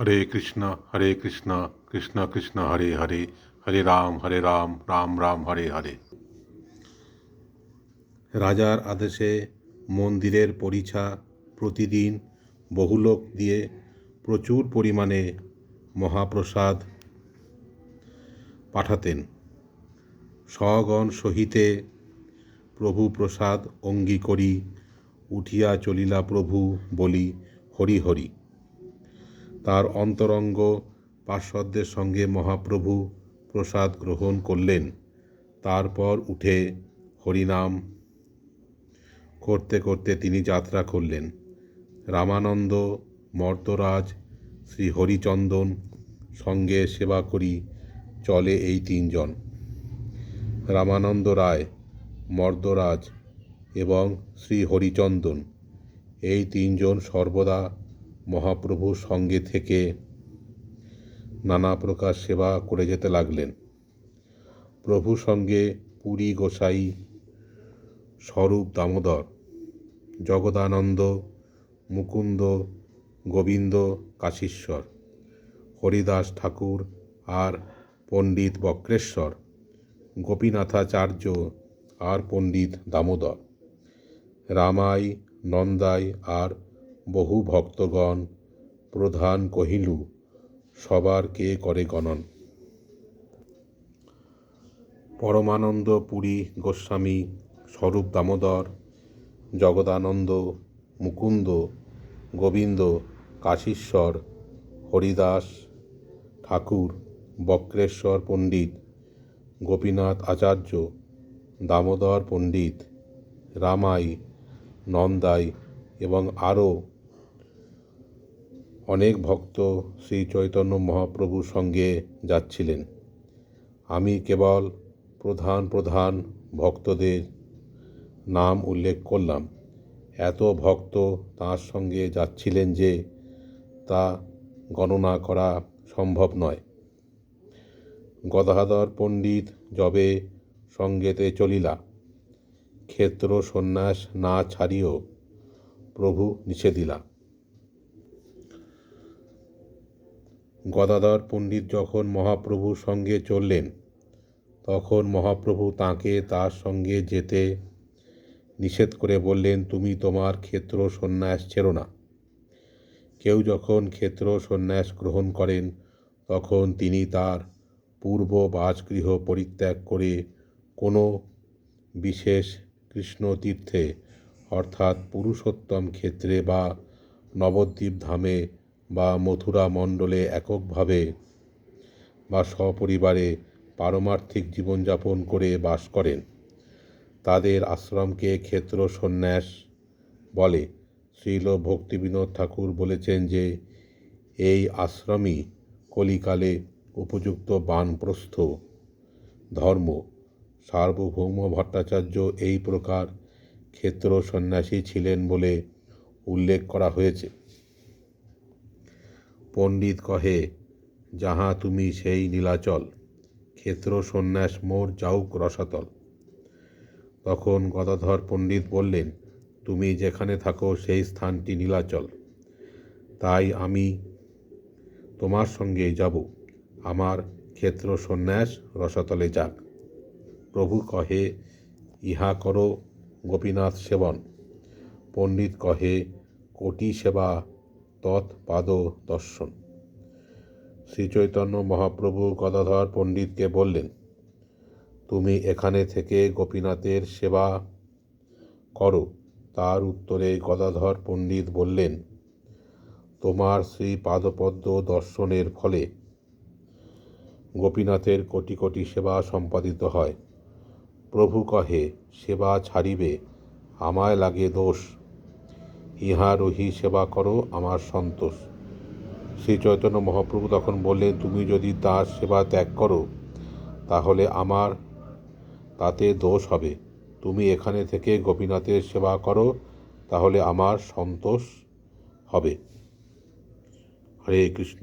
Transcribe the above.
হরে কৃষ্ণ কৃষ্ণ কৃষ্ণ হরে হরে, হরে রাম রাম রাম হরে হরে। রাজার আদেশে মন্দিরের পরিছা প্রতিদিন বহু লোক দিয়ে প্রচুর পরিমাণে মহাপ্রসাদ পাঠাতেন। সগণ সহিতে প্রভু প্রসাদ অঙ্গী করি, উঠিয়া চলিলা প্রভু বলি হরি হরি। তার অন্তরঙ্গ পার্শ্বদের সঙ্গে মহাপ্রভু প্রসাদ গ্রহণ করলেন। তারপর উঠে হরিনাম করতে করতে তিনি যাত্রা করলেন। রামানন্দ, মর্তরাজ, শ্রী হরিচন্দন সঙ্গে সেবা করি চলে এই তিনজন। রামানন্দ রায়, মর্দরাজ এবং শ্রী হরিচন্দন এই তিনজন সর্বদা মহাপ্রভুর সঙ্গে থেকে নানা প্রকার সেবা করে যেতে লাগলেন। প্রভু সঙ্গে পুরী গোসাই, স্বরূপ দামোদর, জগদানন্দ, মুকুন্দ, গোবিন্দ কাশীশ্বর, হরিদাস ঠাকুর আর পণ্ডিত বক্রেশ্বর, গোপীনাথাচার্য আর পণ্ডিত দামোদর, রামাই, নন্দাই আর বহু ভক্তগণ প্রধান কহিলু, সবার কে করে গণন। পরমানন্দ পুরী গোস্বামী, স্বরূপ দামোদর, জগদানন্দ, মুকুন্দ, গোবিন্দ কাশীশ্বর, হরিদাস ঠাকুর, বক্রেশ্বর পণ্ডিত, গোপীনাথ আচার্য, দামোদর পণ্ডিত, রামাই, নন্দাই এবং আরও অনেক ভক্ত শ্রী চৈতন্য মহাপ্রভুর সঙ্গে যাচ্ছিলেন। আমি কেবল প্রধান প্রধান ভক্তদের নাম উল্লেখ করলাম। এত ভক্ত তাঁর সঙ্গে যাচ্ছিলেন যে তা গণনা করা সম্ভব নয়। গদাধর পণ্ডিত যবে সঙ্গেতে চলিলা, ক্ষেত্র সন্ন্যাস না ছাড়িও প্রভু নিষেধিলা। গদাধর পণ্ডিত যখন মহাপ্রভুর সঙ্গে চললেন, তখন মহাপ্রভু তাঁকে তার সঙ্গে যেতে নিষেধ করে বললেন, তুমি তোমার ক্ষেত্র সন্ন্যাস ছেড়ো না। কেউ যখন ক্ষেত্র সন্ন্যাস গ্রহণ করেন, তখন তিনি তার পূর্ব বাসগৃহ পরিত্যাগ করে কোনো বিশেষ কৃষ্ণতীর্থে অর্থাৎ পুরুষোত্তম ক্ষেত্রে বা নবদ্বীপ ধামে বা মথুরা মণ্ডলে এককভাবে বা সপরিবারে পারমার্থিক জীবনযাপন করে বাস করেন। তাদের আশ্রমকে ক্ষেত্র সন্ন্যাস বলে। শ্রীল ভক্তিবিনোদ ঠাকুর বলেছেন যে এই আশ্রমই কলিকালে উপযুক্ত বানপ্রস্থ ধর্ম। সার্বভৌম ভট্টাচার্য এই প্রকার ক্ষেত্র সন্ন্যাসী ছিলেন বলে উল্লেখ করা হয়েছে। পণ্ডিত কহে, যাহা তুমি সেই নীলাচল, ক্ষেত্র সন্ন্যাস মোর যাউক রসাতল। তখন গদাধর পণ্ডিত বললেন, তুমি যেখানে থাকো সেই স্থানটি নীলাচল, তাই আমি তোমার সঙ্গে যাব। আমার ক্ষেত্র সন্ন্যাস রসাতলে যাক। প্রভু কহে, ইহা করো গোপীনাথ সেবন। পণ্ডিত কহে, কোটি সেবা তৎপাদ দর্শন। শ্রীচৈতন্য মহাপ্রভু গদাধর পণ্ডিতকে বললেন, তুমি এখানে থেকে গোপীনাথের সেবা করো। তার উত্তরে গদাধর পণ্ডিত বললেন, তোমার শ্রী পাদপদ্ম দর্শনের ফলে গোপীনাথের কোটি কোটি সেবা সম্পাদিত হয়। প্রভু কহে, সেবা ছাড়িবে, আমায় লাগে দোষ। ইহা রহি সেবা করো, আমার সন্তোষ। শ্রী চৈতন্য মহাপ্রভু তখন বললেন, তুমি যদি তাঁর সেবা ত্যাগ করো, তাহলে আমার তাতে দোষ হবে। তুমি এখানে থেকে গোপীনাথের সেবা করো, তাহলে আমার সন্তোষ হবে। হরে কৃষ্ণ।